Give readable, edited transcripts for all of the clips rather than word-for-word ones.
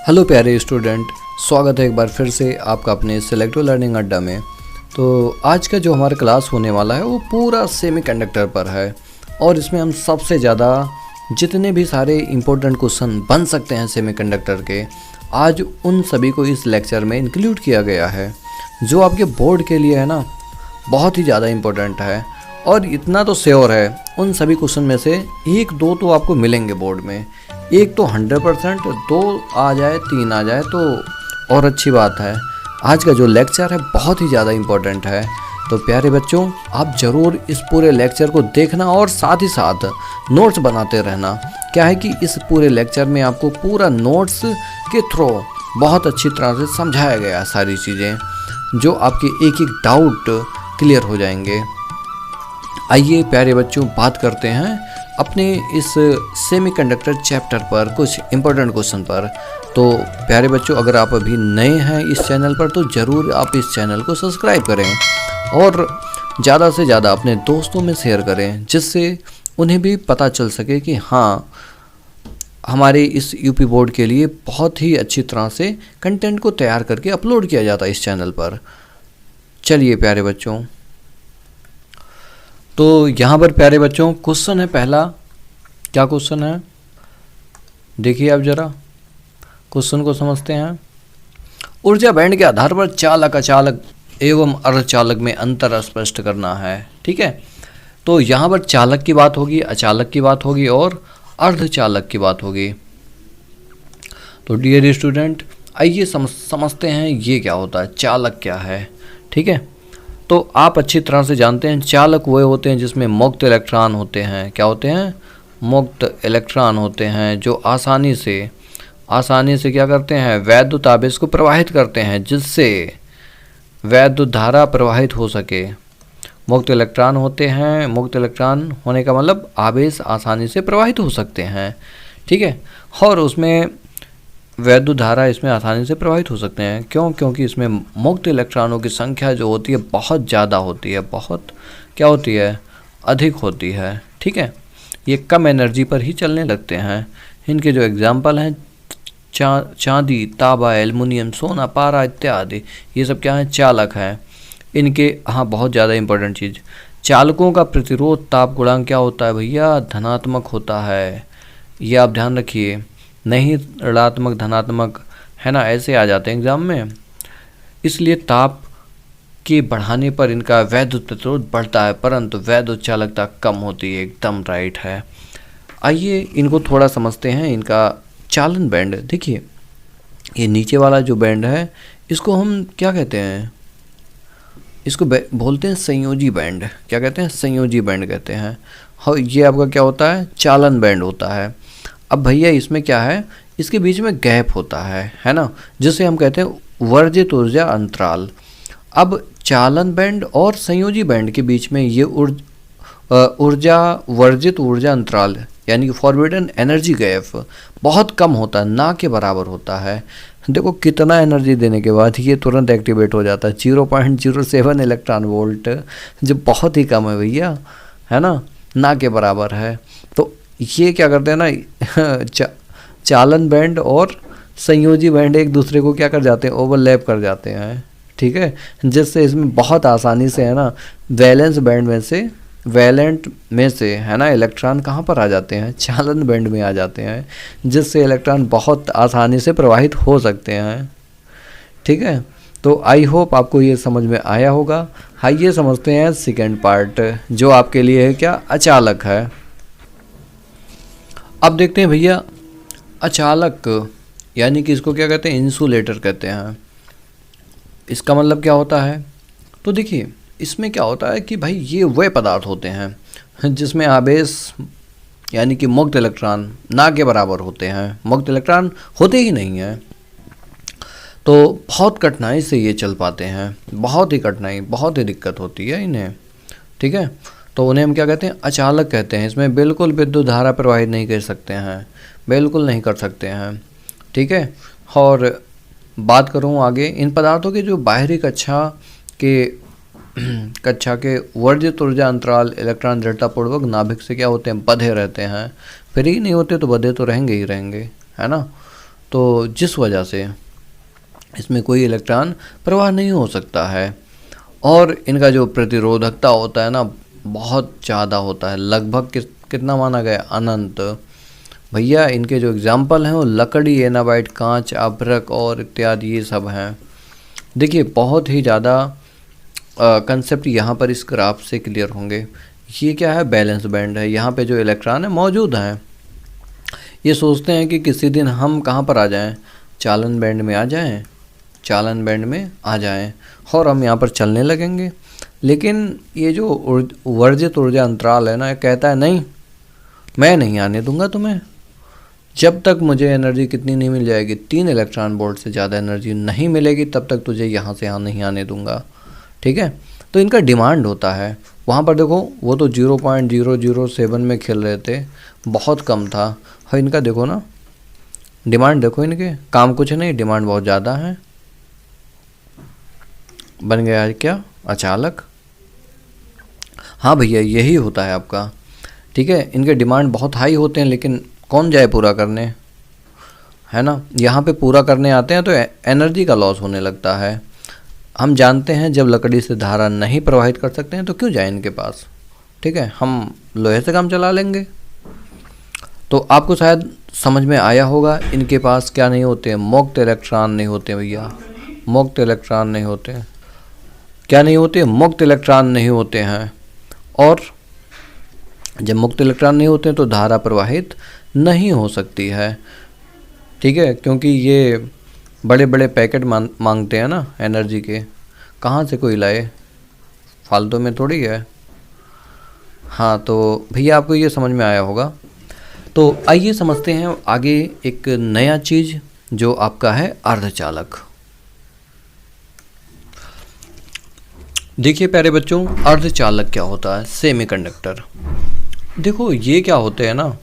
Hello प्यारे student, स्वागत है एक बार फिर से आपका अपने सिलेक्टिव लर्निंग अड्डा में। तो आज का जो हमारा क्लास होने वाला है वो पूरा सेमीकंडक्टर पर है और इसमें हम सबसे ज़्यादा जितने भी सारे इम्पोर्टेंट क्वेश्चन बन सकते हैं सेमीकंडक्टर के, आज उन सभी को इस लेक्चर में इंक्लूड किया गया है, जो आपके बोर्ड के लिए है ना बहुत ही ज़्यादा इम्पोर्टेंट है। और इतना तो श्योर है, उन सभी क्वेश्चन में से एक दो तो आपको मिलेंगे बोर्ड में, एक तो 100%, दो आ जाए तीन आ जाए तो और अच्छी बात है। आज का जो लेक्चर है बहुत ही ज़्यादा इम्पोर्टेंट है, तो प्यारे बच्चों आप ज़रूर इस पूरे लेक्चर को देखना और साथ ही साथ नोट्स बनाते रहना। क्या है कि इस पूरे लेक्चर में आपको पूरा नोट्स के थ्रू बहुत अच्छी तरह से समझाया गया है सारी चीज़ें, जो आपके एक एक डाउट क्लियर हो जाएंगे। आइए प्यारे बच्चों बात करते हैं अपने इस सेमीकंडक्टर चैप्टर पर कुछ इम्पोर्टेंट क्वेश्चन पर। तो प्यारे बच्चों अगर आप अभी नए हैं इस चैनल पर तो ज़रूर आप इस चैनल को सब्सक्राइब करें और ज़्यादा से ज़्यादा अपने दोस्तों में शेयर करें, जिससे उन्हें भी पता चल सके कि हाँ हमारे इस यूपी बोर्ड के लिए बहुत ही अच्छी तरह से कंटेंट को तैयार करके अपलोड किया जाता है इस चैनल पर। चलिए प्यारे बच्चों, तो यहाँ पर प्यारे बच्चों क्वेश्चन है पहला। क्या क्वेश्चन है देखिए आप ज़रा क्वेश्चन को समझते हैं। ऊर्जा बैंड के आधार पर चालक, अचालक एवं अर्धचालक में अंतर स्पष्ट करना है। ठीक है, तो यहाँ पर चालक की बात होगी, अचालक की बात होगी और अर्धचालक की बात होगी। तो डियर स्टूडेंट आइए समझते हैं ये क्या होता है, चालक क्या है। ठीक है, तो आप अच्छी तरह से जानते हैं चालक वो होते हैं जिसमें मुक्त इलेक्ट्रॉन होते हैं। क्या होते हैं? मुक्त इलेक्ट्रॉन होते हैं, जो आसानी से क्या करते हैं, वैद्युत आवेश को प्रवाहित करते हैं, जिससे वैद्युत धारा प्रवाहित हो सके। मुक्त इलेक्ट्रॉन होते हैं, मुक्त इलेक्ट्रॉन होने का मतलब आवेश आसानी से प्रवाहित हो सकते हैं। ठीक है, और उसमें वैद्युत धारा इसमें आसानी से प्रवाहित हो सकते हैं। क्यों? क्योंकि इसमें मुक्त इलेक्ट्रॉनों की संख्या जो होती है बहुत ज़्यादा होती है, बहुत क्या होती है, अधिक होती है। ठीक है, ये कम एनर्जी पर ही चलने लगते हैं। इनके जो एग्जाम्पल हैं चांदी, तांबा, एल्युमिनियम, सोना, पारा इत्यादि, ये सब क्या है, चालक हैं। इनके बहुत ज़्यादा इंपॉर्टेंट चीज़, चालकों का प्रतिरोध ताप गुणांक क्या होता है भैया, धनात्मक होता है। ये आप ध्यान रखिए, नहीं ऋणात्मक धनात्मक है ना, ऐसे आ जाते हैं एग्जाम में। इसलिए ताप के बढ़ाने पर इनका वैद्युत प्रतिरोध बढ़ता है, परंतु वैद्युत चालकता कम होती है। एकदम राइट है। आइए इनको थोड़ा समझते हैं। इनका चालन बैंड देखिए, ये नीचे वाला जो बैंड है इसको हम क्या कहते हैं, इसको बोलते हैं संयोजी बैंड। क्या कहते हैं? संयोजी बैंड कहते हैं। और ये आपका क्या होता है, चालन बैंड होता है। अब भैया इसमें क्या है, इसके बीच में गैप होता है ना, जिसे हम कहते हैं वर्जित ऊर्जा अंतराल। अब चालन बैंड और संयोजी बैंड के बीच में ये वर्जित ऊर्जा अंतराल यानी कि फॉरबिडन एनर्जी गैप बहुत कम होता है, ना के बराबर होता है। देखो कितना एनर्जी देने के बाद ये तुरंत एक्टिवेट हो जाता है, 0.07 इलेक्ट्रॉन वोल्ट, जो बहुत ही कम है भैया, है ना के बराबर है। तो ये क्या करते हैं ना, चालन बैंड और संयोजी बैंड एक दूसरे को क्या कर जाते हैं, ओवरलैप कर जाते हैं। ठीक है, जिससे इसमें बहुत आसानी से है ना वैलेंट में से है ना इलेक्ट्रॉन कहाँ पर आ जाते हैं, चालन बैंड में आ जाते हैं, जिससे इलेक्ट्रॉन बहुत आसानी से प्रवाहित हो सकते हैं। ठीक है, तो आई होप आपको ये समझ में आया होगा। आइए समझते हैं सेकेंड पार्ट, जो आपके लिए है क्या, अचालक है। अब देखते हैं भैया अचालक यानी कि इसको क्या कहते हैं, इंसुलेटर कहते हैं। इसका मतलब क्या होता है, तो देखिए इसमें क्या होता है कि भाई ये वे पदार्थ होते हैं जिसमें आवेश यानी कि मुक्त इलेक्ट्रॉन ना के बराबर होते हैं, मुक्त इलेक्ट्रॉन होते ही नहीं हैं। तो बहुत कठिनाई से ये चल पाते हैं, बहुत ही दिक्कत होती है इन्हें। ठीक है, तो उन्हें हम क्या कहते हैं, अचालक कहते हैं। इसमें बिल्कुल विद्युत धारा प्रवाहित नहीं कर सकते हैं, बिल्कुल नहीं कर सकते हैं। ठीक है, और बात करूँ आगे, इन पदार्थों के जो बाहरी कक्षा के वर्जित ऊर्जा अंतराल इलेक्ट्रॉन दृढ़तापूर्वक नाभिक से क्या होते हैं, बंधे रहते हैं। फ्री नहीं होते तो बंधे तो रहेंगे ही रहेंगे, है ना। तो जिस वजह से इसमें कोई इलेक्ट्रॉन प्रवाह नहीं हो सकता है। और इनका जो प्रतिरोधकता होता है ना बहुत ज़्यादा होता है, लगभग कितना माना गया, अनंत। भैया इनके जो एग्जाम्पल हैं वो लकड़ी, एनाबाइट, कांच, अभ्रक और इत्यादि ये सब हैं। देखिए बहुत ही ज़्यादा कंसेप्ट यहाँ पर इस ग्राफ से क्लियर होंगे। ये क्या है, बैलेंस बैंड है। यहाँ पे जो इलेक्ट्रॉन है मौजूद हैं। ये सोचते हैं कि किसी दिन हम कहाँ पर आ जाएं, चालन बैंड में आ जाएं, चालन बैंड में आ जाएं और हम यहाँ पर चलने लगेंगे। लेकिन ये जो वर्जित ऊर्जा अंतराल है ना, कहता है नहीं, मैं नहीं आने दूंगा तुम्हें। जब तक मुझे एनर्जी कितनी नहीं मिल जाएगी, 3 इलेक्ट्रॉन वोल्ट से ज़्यादा एनर्जी नहीं मिलेगी, तब तक तुझे यहाँ से यहाँ नहीं आने दूंगा। ठीक है, तो इनका डिमांड होता है। वहाँ पर देखो वो तो 0.007 में खेल रहे थे, बहुत कम था। और इनका देखो ना डिमांड, देखो इनके काम कुछ नहीं, डिमांड बहुत ज़्यादा है। बन गया क्या अचालक? हाँ भैया यही होता है आपका। ठीक है, इनके डिमांड बहुत हाई होते हैं, लेकिन कौन जाए पूरा करने, है ना। यहाँ पे पूरा करने आते हैं तो एनर्जी का लॉस होने लगता है। हम जानते हैं जब लकड़ी से धारा नहीं प्रवाहित कर सकते हैं तो क्यों जाए इनके पास। ठीक है, हम लोहे से काम चला लेंगे। तो आपको शायद समझ में आया होगा, इनके पास क्या नहीं होते हैं, मुक्त इलेक्ट्रॉन नहीं होते भैया, मुक्त इलेक्ट्रॉन नहीं होते। क्या नहीं होते, मुक्त इलेक्ट्रॉन नहीं होते हैं। और जब मुक्त इलेक्ट्रॉन नहीं होते हैं तो धारा प्रवाहित नहीं हो सकती है। ठीक है, क्योंकि ये बड़े बड़े पैकेट मांगते हैं ना एनर्जी के, कहाँ से कोई लाए, फालतू में थोड़ी है। हाँ तो भैया आपको ये समझ में आया होगा। तो आइए समझते हैं आगे एक नया चीज़ जो आपका है अर्धचालक। देखिए प्यारे बच्चों, अर्धचालक क्या होता है, सेमीकंडक्टर। देखो ये क्या होते हैं ना,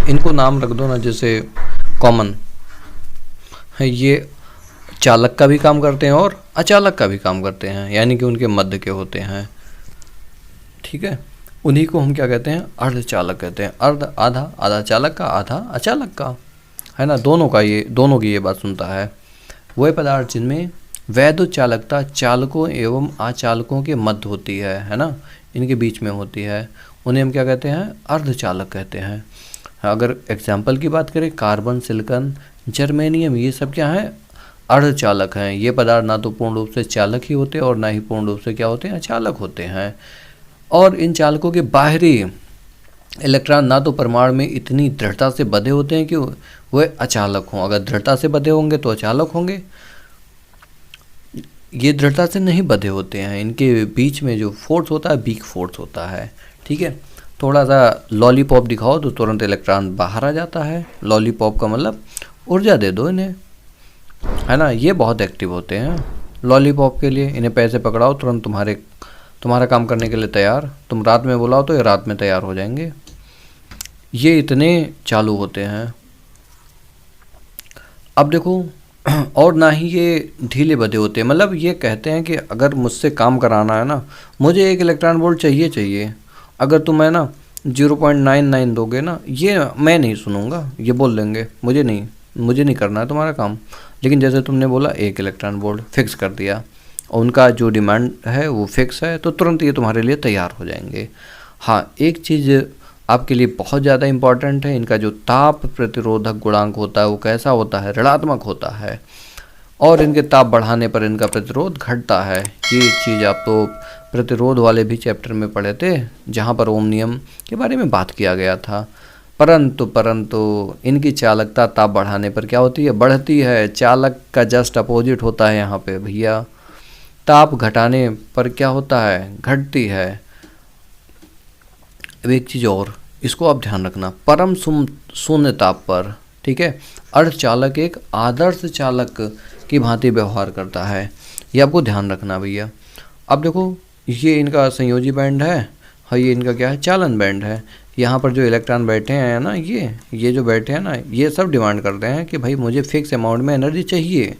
इनको नाम रख दो ना, जैसे कॉमन है, ये चालक का भी काम करते हैं और अचालक का भी काम करते हैं, यानी कि उनके मध्य के होते हैं। ठीक है, उन्हीं को हम क्या कहते हैं, अर्धचालक कहते हैं। अर्ध आधा, आधा चालक का, आधा अचालक का, है ना। दोनों की ये बात सुनता है। वह पदार्थ जिनमें वैद्युत चालकता चालकों एवं अचालकों के मध्य होती है ना, इनके बीच में होती है, उन्हें हम क्या कहते हैं, अर्धचालक कहते हैं। अगर एग्जाम्पल की बात करें, कार्बन, सिलिकॉन, जर्मेनियम, ये सब क्या है, अर्धचालक हैं। ये पदार्थ ना तो पूर्ण रूप से चालक ही होते और ना ही पूर्ण रूप से क्या होते हैं, अचालक होते हैं। और इन चालकों के बाहरी इलेक्ट्रॉन ना तो परमाणु में इतनी दृढ़ता से बंधे होते हैं कि वह अचालक हों। अगर दृढ़ता से बंधे होंगे तो अचालक होंगे, ये दृढ़ता से नहीं बंधे होते हैं। इनके बीच में जो फोर्स होता है, वीक फोर्स होता है। ठीक है, थोड़ा सा लॉलीपॉप दिखाओ तो तुरंत इलेक्ट्रॉन बाहर आ जाता है। लॉलीपॉप का मतलब ऊर्जा दे दो इन्हें, है ना। ये बहुत एक्टिव होते हैं लॉलीपॉप के लिए, इन्हें पैसे पकड़ाओ तुरंत तुम्हारा काम करने के लिए तैयार। तुम रात में बुलाओ तो ये रात में तैयार हो जाएंगे। ये इतने चालू होते हैं। अब देखो, और ना ही ये ढीले बंधे होते हैं, मतलब ये कहते हैं कि अगर मुझसे काम कराना है ना, मुझे 1 इलेक्ट्रॉन वोल्ट चाहिए। अगर तुम है ना 0.99 दोगे ना, ये मैं नहीं सुनूंगा, ये बोल देंगे मुझे नहीं करना है तुम्हारा काम। लेकिन जैसे तुमने बोला 1 इलेक्ट्रॉन वोल्ट फिक्स कर दिया, और उनका जो डिमांड है वो फिक्स है, तो तुरंत ये तुम्हारे लिए तैयार हो जाएंगे। हाँ, एक चीज़ आपके लिए बहुत ज़्यादा इम्पॉर्टेंट है, इनका जो ताप प्रतिरोधक गुणांक होता है वो कैसा होता है, ऋणात्मक होता है। और इनके ताप बढ़ाने पर इनका प्रतिरोध घटता है। ये चीज़ आप तो प्रतिरोध वाले भी चैप्टर में पढ़े थे, जहाँ पर ओम नियम के बारे में बात किया गया था। परंतु इनकी चालकता ताप बढ़ाने पर क्या होती है, बढ़ती है। चालक का जस्ट अपोजिट होता है यहाँ पे भैया, ताप घटाने पर क्या होता है, घटती है। अब एक चीज़ और, इसको आप ध्यान रखना, परम शून्य ताप पर, ठीक है, अर्धचालक एक आदर्श चालक की भांति व्यवहार करता है। ये आपको ध्यान रखना भैया। अब देखो, ये इनका संयोजी बैंड है और ये इनका क्या है, चालन बैंड है। यहाँ पर जो इलेक्ट्रॉन बैठे हैं ना, ये जो बैठे हैं ना, ये सब डिमांड करते हैं कि भाई मुझे फिक्स अमाउंट में एनर्जी चाहिए।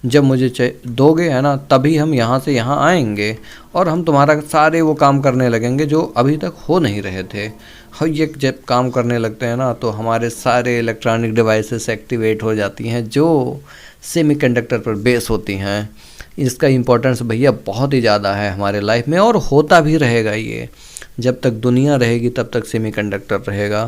जब मुझे दोगे, है ना, तभी हम यहाँ से यहाँ आएंगे और हम तुम्हारा सारे वो काम करने लगेंगे जो अभी तक हो नहीं रहे थे। ये जब काम करने लगते हैं ना तो हमारे सारे इलेक्ट्रॉनिक डिवाइसेस एक्टिवेट हो जाती हैं जो सेमीकंडक्टर पर बेस होती हैं। इसका इम्पोर्टेंस भैया बहुत ही ज़्यादा है हमारे लाइफ में, और होता भी रहेगा। ये जब तक दुनिया रहेगी तब तक सेमीकंडक्टर रहेगा,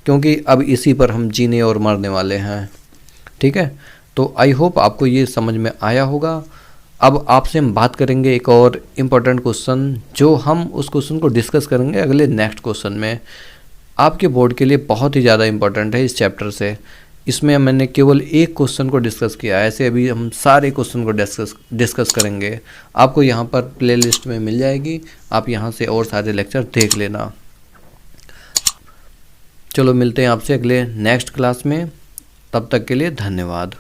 क्योंकि अब इसी पर हम जीने और मरने वाले हैं। ठीक है, तो आई होप आपको ये समझ में आया होगा। अब आपसे हम बात करेंगे एक और इम्पोर्टेंट क्वेश्चन, जो हम उस क्वेश्चन को डिस्कस करेंगे अगले नेक्स्ट क्वेश्चन में। आपके बोर्ड के लिए बहुत ही ज़्यादा इम्पोर्टेंट है इस चैप्टर से। इसमें मैंने केवल एक क्वेश्चन को डिस्कस किया है, ऐसे अभी हम सारे क्वेश्चन को डिस्कस करेंगे। आपको यहाँ पर प्लेलिस्ट में मिल जाएगी, आप यहाँ से और सारे लेक्चर देख लेना। चलो मिलते हैं आपसे अगले नेक्स्ट क्लास में, तब तक के लिए धन्यवाद।